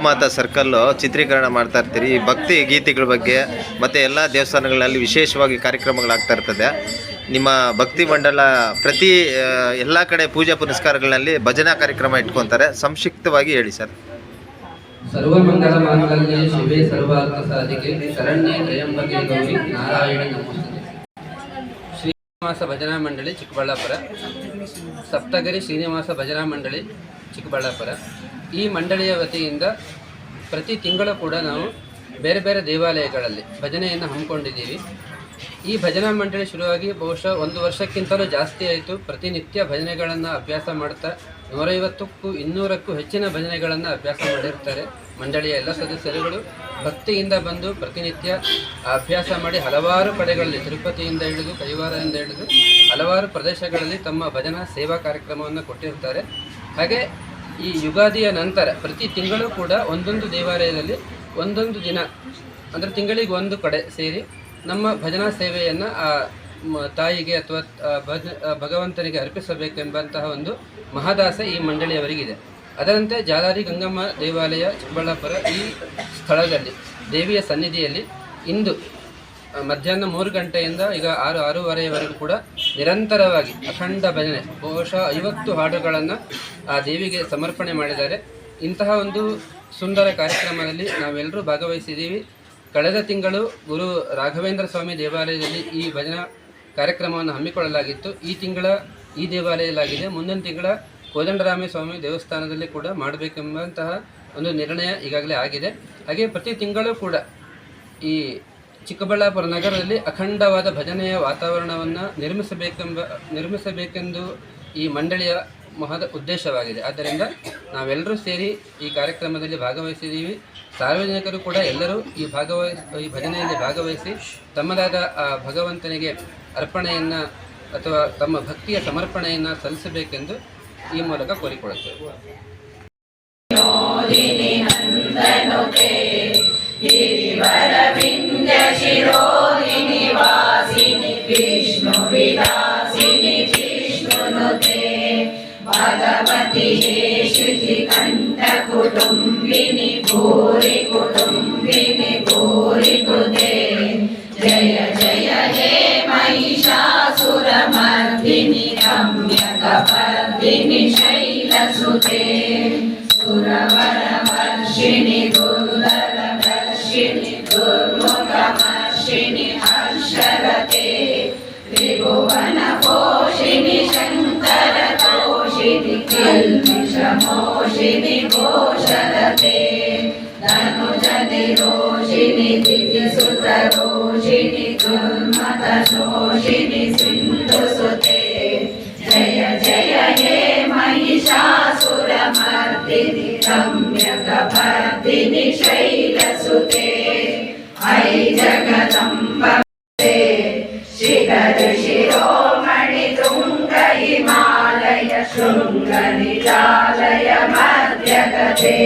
ಗೋಮಾತಾ circle ಚಿತ್ರೀಕರಣ ಮಾಡ್ತಾ ಇರ್ತೀರಿ. ಈ ಭಕ್ತಿ ಗೀತೆಗಳ ಬಗ್ಗೆ ಮತ್ತು ಎಲ್ಲ ದೇವಸ್ಥಾನಗಳಲ್ಲಿ ವಿಶೇಷವಾಗಿ ಕಾರ್ಯಕ್ರಮಗಳಾಗ್ತಾ ಇರ್ತದೆ. ನಿಮ್ಮ ಭಕ್ತಿ ಮಂಡಲ ಪ್ರತಿ ಎಲ್ಲ ಕಡೆ ಪೂಜಾ ಪುನಸ್ಕಾರಗಳಲ್ಲಿ ಭಜನಾ ಕಾರ್ಯಕ್ರಮ ಇಟ್ಕೊತಾರೆ. ಸಂಕ್ಷಿಪ್ತವಾಗಿ ಹೇಳಿ ಸರ್. ಸರ್ವಮಂಗಲ ಮಾಂಗಲ್ಯೆ ಶಿವೆ ಸರ್ವಾರ್ಥ ಸಾಧಿಕೆ ಶರಣ್ಯೆ ತ್ರಯಂಬಕೆ ಗೌರಿ ನಾರಾಯಣ ನಮೋಸ್ತುತೆ. ಶ್ರೀನಿವಾಸ ಭಜನಾ ಮಂಡಳಿ ಚಿಕ್ಕಬಳ್ಳಾಪುರ, ಸಪ್ತಗಿರಿ ಶ್ರೀನಿವಾಸ ಭಜನಾ ಮಂಡಳಿ ಚಿಕ್ಕಬಳ್ಳಾಪುರ. ಈ ಮಂಡಳಿಯ ವತಿಯಿಂದ ಪ್ರತಿ ತಿಂಗಳು ಕೂಡ ನಾವು ಬೇರೆ ಬೇರೆ ದೇವಾಲಯಗಳಲ್ಲಿ ಭಜನೆಯನ್ನು ಹಮ್ಮಿಕೊಂಡಿದ್ದೀವಿ. ಈ ಭಜನಾ ಮಂಡಳಿ ಶುರುವಾಗಿ ಬಹುಶಃ 1 ವರ್ಷಕ್ಕಿಂತಲೂ ಜಾಸ್ತಿ ಆಯಿತು. ಪ್ರತಿನಿತ್ಯ ಭಜನೆಗಳನ್ನು ಅಭ್ಯಾಸ ಮಾಡ್ತಾ 150ಕ್ಕೂ 200ಕ್ಕೂ ಹೆಚ್ಚಿನ ಭಜನೆಗಳನ್ನು ಅಭ್ಯಾಸ ಮಾಡಿರ್ತಾರೆ. ಮಂಡಳಿಯ ಎಲ್ಲ ಸದಸ್ಯರುಗಳು ಭಕ್ತಿಯಿಂದ ಬಂದು ಪ್ರತಿನಿತ್ಯ ಅಭ್ಯಾಸ ಮಾಡಿ ಹಲವಾರು ಕಡೆಗಳಲ್ಲಿ, ತಿರುಪತಿಯಿಂದ ಹಿಡಿದು ಕೈವಾರದಿಂದ ಹಿಡಿದು ಹಲವಾರು ಪ್ರದೇಶಗಳಲ್ಲಿ ತಮ್ಮ ಭಜನಾ ಸೇವಾ ಕಾರ್ಯಕ್ರಮವನ್ನು ಕೊಟ್ಟಿರ್ತಾರೆ. ಹಾಗೆ ಈ ಯುಗಾದಿಯ ನಂತರ ಪ್ರತಿ ತಿಂಗಳು ಕೂಡ ಒಂದೊಂದು ದೇವಾಲಯದಲ್ಲಿ ಒಂದೊಂದು ದಿನ, ಅಂದರೆ ತಿಂಗಳಿಗೆ ಒಂದು ಕಡೆ ಸೇರಿ ನಮ್ಮ ಭಜನಾ ಸೇವೆಯನ್ನು ತಾಯಿಗೆ ಅಥವಾ ಭಗವಂತನಿಗೆ ಅರ್ಪಿಸಬೇಕೆಂಬಂತಹ ಒಂದು ಮಹದಾಸೆ ಈ ಮಂಡಳಿಯವರಿಗಿದೆ. ಅದರಂತೆ ಜಾಲಾರಿ ಗಂಗಮ್ಮ ದೇವಾಲಯ ಚಿಕ್ಕಬಳ್ಳಾಪುರ ಈ ಸ್ಥಳದಲ್ಲಿ ದೇವಿಯ ಸನ್ನಿಧಿಯಲ್ಲಿ ಇಂದು ಮಧ್ಯಾಹ್ನ 3 ಗಂಟೆಯಿಂದ ಈಗ 6-6:30ವರೆಗೂ ಕೂಡ ನಿರಂತರವಾಗಿ ಅಖಂಡ ಭಜನೆ, ಬಹುಶಃ 50 ಹಾಡುಗಳನ್ನು ಆ ದೇವಿಗೆ ಸಮರ್ಪಣೆ ಮಾಡಿದ್ದಾರೆ. ಇಂತಹ ಒಂದು ಸುಂದರ ಕಾರ್ಯಕ್ರಮದಲ್ಲಿ ನಾವೆಲ್ಲರೂ ಭಾಗವಹಿಸಿದ್ದೀವಿ. ಕಳೆದ ತಿಂಗಳು ಗುರು ರಾಘವೇಂದ್ರ ಸ್ವಾಮಿ ದೇವಾಲಯದಲ್ಲಿ ಈ ಭಜನಾ ಕಾರ್ಯಕ್ರಮವನ್ನು ಹಮ್ಮಿಕೊಳ್ಳಲಾಗಿತ್ತು. ಈ ತಿಂಗಳ ಈ ದೇವಾಲಯದಲ್ಲಾಗಿದೆ. ಮುಂದಿನ ತಿಂಗಳ ಕೋದಂಡರಾಮ ಸ್ವಾಮಿ ದೇವಸ್ಥಾನದಲ್ಲಿ ಕೂಡ ಮಾಡಬೇಕೆಂಬಂತಹ ಒಂದು ನಿರ್ಣಯ ಈಗಾಗಲೇ ಆಗಿದೆ. ಹಾಗೆ ಪ್ರತಿ ತಿಂಗಳು ಕೂಡ ಈ ಚಿಕ್ಕಬಳ್ಳಾಪುರ ನಗರದಲ್ಲಿ ಅಖಂಡವಾದ ಭಜನೆಯ ವಾತಾವರಣವನ್ನು ನಿರ್ಮಿಸಬೇಕೆಂದು ಈ ಮಂಡಳಿಯ ಮಹದ ಉದ್ದೇಶವಾಗಿದೆ. ಆದ್ದರಿಂದ ನಾವೆಲ್ಲರೂ ಸೇರಿ ಈ ಕಾರ್ಯಕ್ರಮದಲ್ಲಿ ಭಾಗವಹಿಸಿದ್ದೀವಿ. ಸಾರ್ವಜನಿಕರು ಕೂಡ ಎಲ್ಲರೂ ಈ ಭಜನೆಯಲ್ಲಿ ಭಾಗವಹಿಸಿ ತಮ್ಮದಾದ ಭಗವಂತನಿಗೆ ಅರ್ಪಣೆಯನ್ನು ಅಥವಾ ತಮ್ಮ ಭಕ್ತಿಯ ಸಮರ್ಪಣೆಯನ್ನು ಸಲ್ಲಿಸಬೇಕೆಂದು ಈ ಮೂಲಕ ಕೋರಿಕೊಳ್ಳುತ್ತೇವೆ. भगवती हे श्रुतिकण्ठ कुटुम्बिनि भूरि कुटुम्बिनि भूरि कृते जय जय हे महिषासुरमर्दिनि रम्यकपर्दिनि शैलसुते सुरवरवर्षिणि दुर्धरवर्षिणि दुर्मुखमर्षिणि हर्षरते त्रिभुवनपोषिणि शङ्करतोषिणि किल्बिषमोषिणि घोषरते धनुजनिरोषिणि दितिसुतरोषिणि दुर्मदशोषिणि सिन्धुसुते जय जय हे महिषासुरमर्दिनि रम्यकपर्दिनि शैलसुते ऐ जगदम्ब शिखर शिरोमणि तुंग हिमालय शृंग निजालय मध्यगते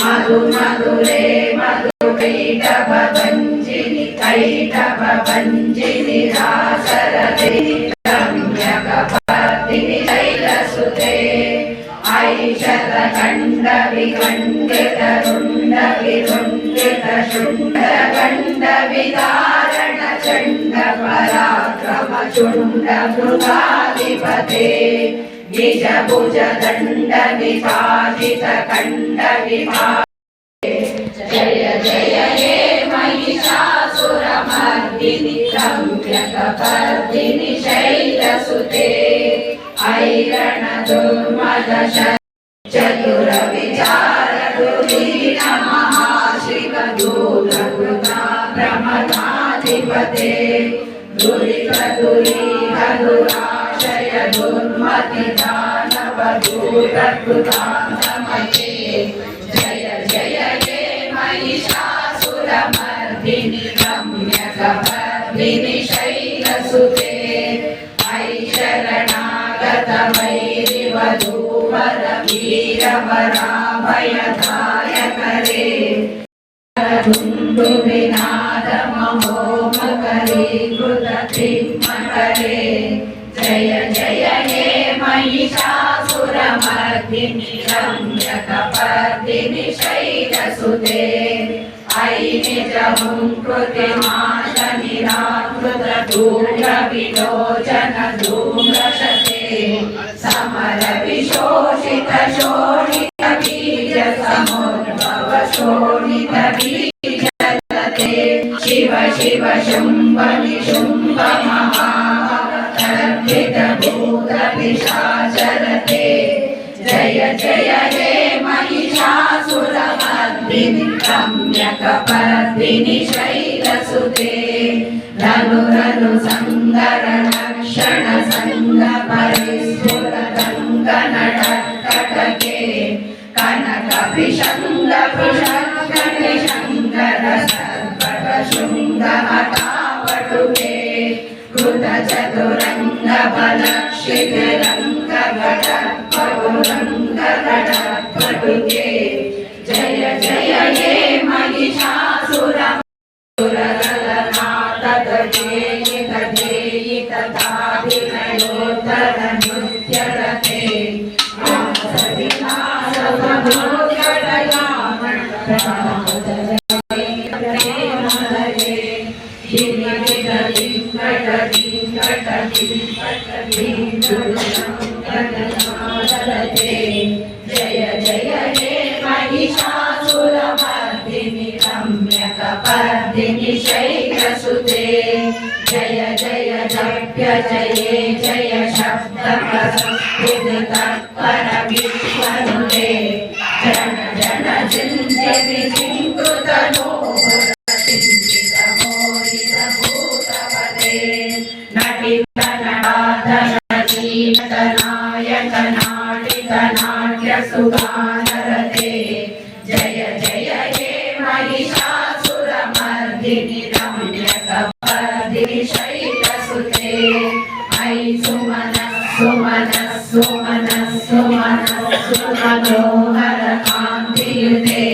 मधु मधुरे मधु कैटभ भञ्जिनि रासरते रम्यकपर्दिनि शैलसुते ऐशतखण्ड विखण्डित रुण्ड विरुण्डित शुण्ड गण्ड विदारण चण्ड पराक्रम चुण्ड मृगाधिपते निज भुज दण्ड विभाजित खण्ड विभागे जय जय हे महिषासुरमर्दिनि रम्यकपर्दिनि शैलसुते ऐरण दुर्मदश चतुरविचार दुरीण महाशिवदूतकृता प्रमदाधिपते दुरितदुरीहदुराशय दुर्मति दानवदूतकृतान्तमते जय जय हे महिषासुरमर्दिनि रम्यकपर्दिनि शैलसुते ऐ शरणागत वैरिवधूवर वीरवराभयदायकरे धुन्दुविनाद महोमकरीकृत त्रिमकरे जय जय हे महिषासुरमर्दिनि महिषासुरमर्दिनि रम्यकपर्दिनि शैलसुते अयि निजहुङ्कृतिमाश निराकृत धूम्रविलोचन धूम्रशते समर विशोषित शोणित बीज समुद्भव शोणित बीजलते शिव शिव शुम्भ निशुम्भ महामर्दित भूत पिशाचरते जय जय हे महिषासुरमर्दिनि रम्यकपर्दिनि शैलसुते रनु रनु संगर लक्षण संग परिस्फुर कंकणटके कनक विशंग विशंगनि शंकर सर्पट शृंग हतावटुके कृत चतुरंग बलक्षित रंग घटपटुरंग घटपटुके जय जय हे महिषासुरमर्दिनि तथाभिनयोत्तर नृत्यरते जय जय हे महिषासुरमर्दिनि रम्यकपर्दिनि शैलसुते जय जय जप्य जये जय शब्द प्रसंस्कृत तत्पर विश्वनुते जन जन चिन्त्यति चिन्कृत चिन्तित मोहित भूतपते नटित नटाधर जीवित नायक नाटित नाट्य सुगानरते जय जय हे महिषासुरमर्दिनि रम्यकपर्दिनि शैलसुते अयि सुमन सुमन सुमन सुमन सुमनोहर कान्तियुते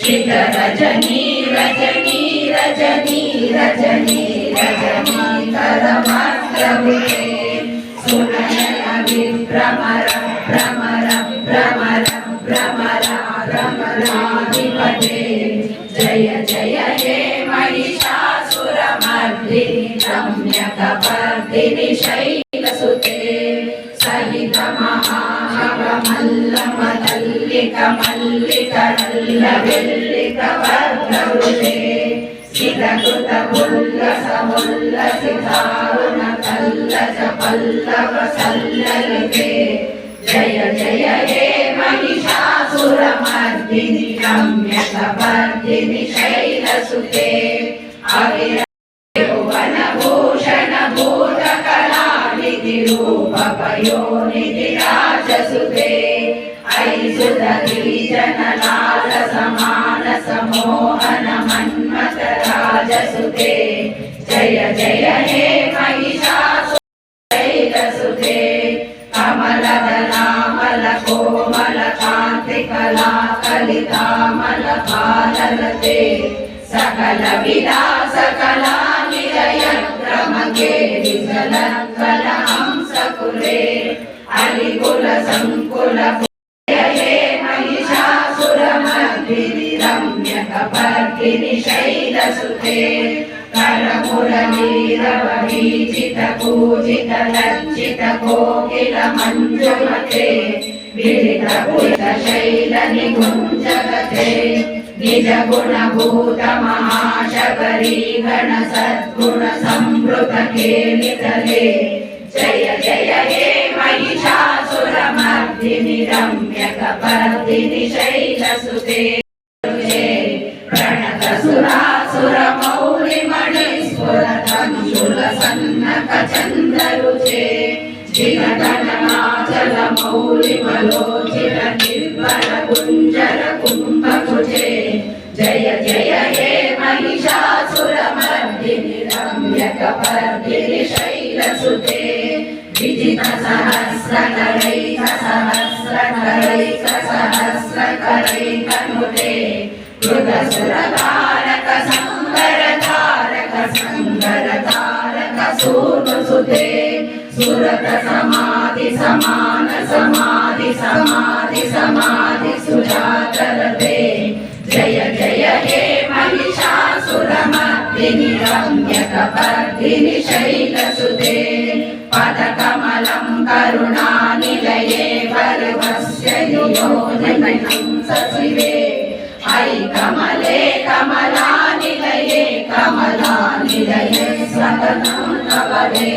शित रजनी रजनी रजनी रजनी रजनी करमत्रमुते सुनयन विभ्रमर भ्रमर भ्रमर भ्रमर भ्रमराधिपते जय जय हे महिषासुरमर्दिनि रम्यकपर्दिनि शैलसुते सहित महाहव मल्ल मल्लिक मल्लिक रल्लविल्लिक वर्धवृते सितकृत उल्लस उल्लसितारुण कल्लस पल्लव सल्ललिते जय जय हे महिषासुरमर्दिनि रम्यकपर्दिनि शैलसुते अविरयौवन भूषण भूतकलानिधि रूपपयोनिधि राजसुते अयि सुधीजन लाल समान समोहन मन्मथ राजसुते जय जय हे महिषासुरशैलसुते कमलदलामल कोमल कान्ति कला कलितामल पाललते सकल विलास कला निलय क्रमके विजल कल हंसकुले अलिकुल संकुल हे महिषासुरमर्दिनि रम्यकपर्दिनि शैलसुते करमुरलीरववीचित पूजित लज्जित कोकिल मञ्जुमते विदित पुरित शैल निकुञ्जगते निज गुणभूत महाशबरी गण सद्गुण संवृत केलितले जय जय हे महिषासुरमर्दिनि रम्यकपर्दिनि शैलसुते प्रणत सुरासुर मौलि मणिस्फुरतंशूल सन्नक चन्द्ररुचे जिगणनाचल मौलि मलोचित निर्मल कुञ्जर कुम्भकुचे जय जय हे महिषासुरमर्दिनि रम्यकपर्दिनि शैलसुते विजित सहस्रकरैक सहस्रकरैक सहस्रकरैकनुते मृगसुरतारक संगरतारक सूनुसुते सुरत समाधि समान समाध शान्तिनि रम्यकपर्दिनि शैलसुते पदकमलं करुणानिलये पर्वस्य नियोजनं सचिवे ऐकमले कमलानिलये कमलानिलये सततं नवरे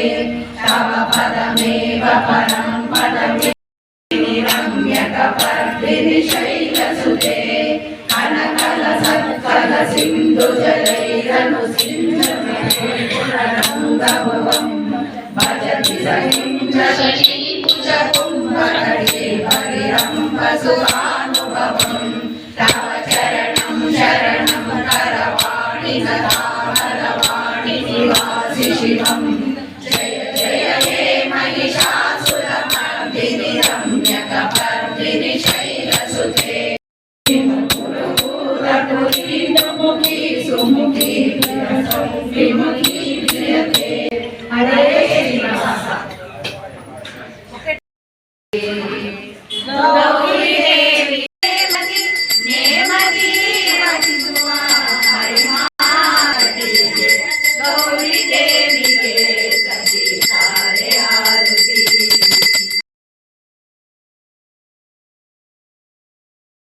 तव पदमेव परं पदमेनि रम्यकपर्दिनि शैलसुते कनकलसत्कल सिन्धुजलैरनुसिञ्चनरङ्गभुवं भजति सहिं शशीकुचकुम्भकटे परिरम्भसुखानुभवम् तव चरणं शरणं करवाणि सदाहरवाणि निवासि शिवम् जय जय हे महिषासुरमर्दिनि रम्यकपर्दिनि शैलसुते सुमुखी विमुखी